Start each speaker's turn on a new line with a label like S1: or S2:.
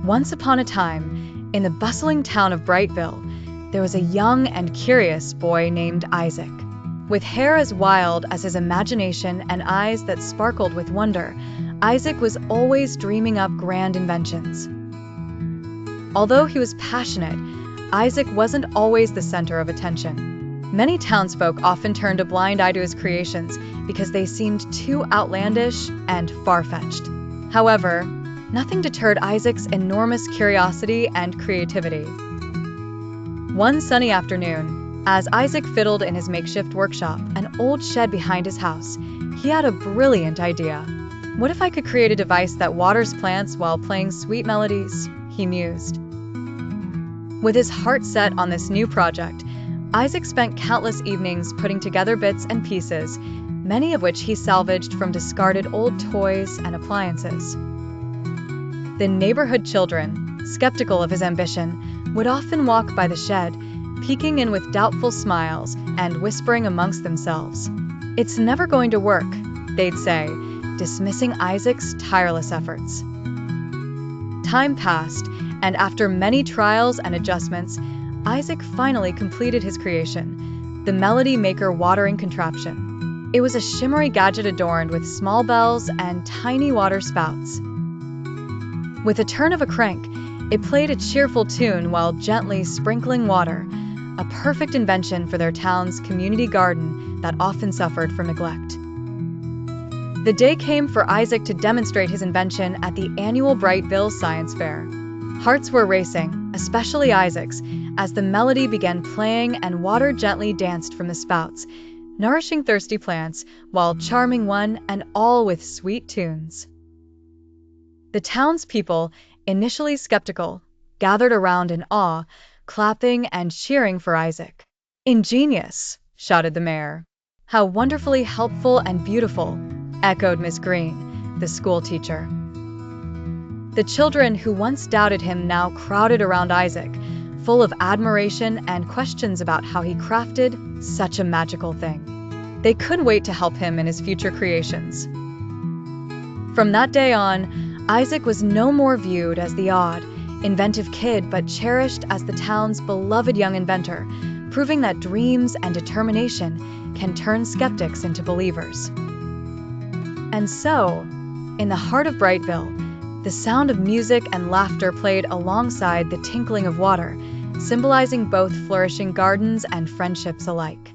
S1: Once upon a time, in the bustling town of Brightville, there was a young and curious boy named Isaac. With hair as wild as his imagination and eyes that sparkled with wonder, Isaac was always dreaming up grand inventions. Although he was passionate, Isaac wasn't always the center of attention. Many townsfolk often turned a blind eye to his creations because they seemed too outlandish and far-fetched. However, nothing deterred Isaac's enormous curiosity and creativity. One sunny afternoon, as Isaac fiddled in his makeshift workshop, an old shed behind his house, he had a brilliant idea. What if I could create a device that waters plants while playing sweet melodies? He mused. With his heart set on this new project, Isaac spent countless evenings putting together bits and pieces, many of which he salvaged from discarded old toys and appliances. The neighborhood children, skeptical of his ambition, would often walk by the shed, peeking in with doubtful smiles and whispering amongst themselves. "It's never going to work," they'd say, dismissing Isaac's tireless efforts. Time passed, and after many trials and adjustments, Isaac finally completed his creation, the Melody Maker watering contraption. It was a shimmery gadget adorned with small bells and tiny water spouts. With a turn of a crank, it played a cheerful tune while gently sprinkling water, a perfect invention for their town's community garden that often suffered from neglect. The day came for Isaac to demonstrate his invention at the annual Brightville Science Fair. Hearts were racing, especially Isaac's, as the melody began playing and water gently danced from the spouts, nourishing thirsty plants while charming one and all with sweet tunes. The townspeople, initially skeptical, gathered around in awe, clapping and cheering for Isaac. "Ingenious!" shouted the mayor. "How wonderfully helpful and beautiful!" echoed Miss Green, the school teacher. The children who once doubted him now crowded around Isaac, full of admiration and questions about how he crafted such a magical thing. They couldn't wait to help him in his future creations. From that day on, Isaac was no more viewed as the odd, inventive kid, but cherished as the town's beloved young inventor, proving that dreams and determination can turn skeptics into believers. And so, in the heart of Brightville, the sound of music and laughter played alongside the tinkling of water, symbolizing both flourishing gardens and friendships alike.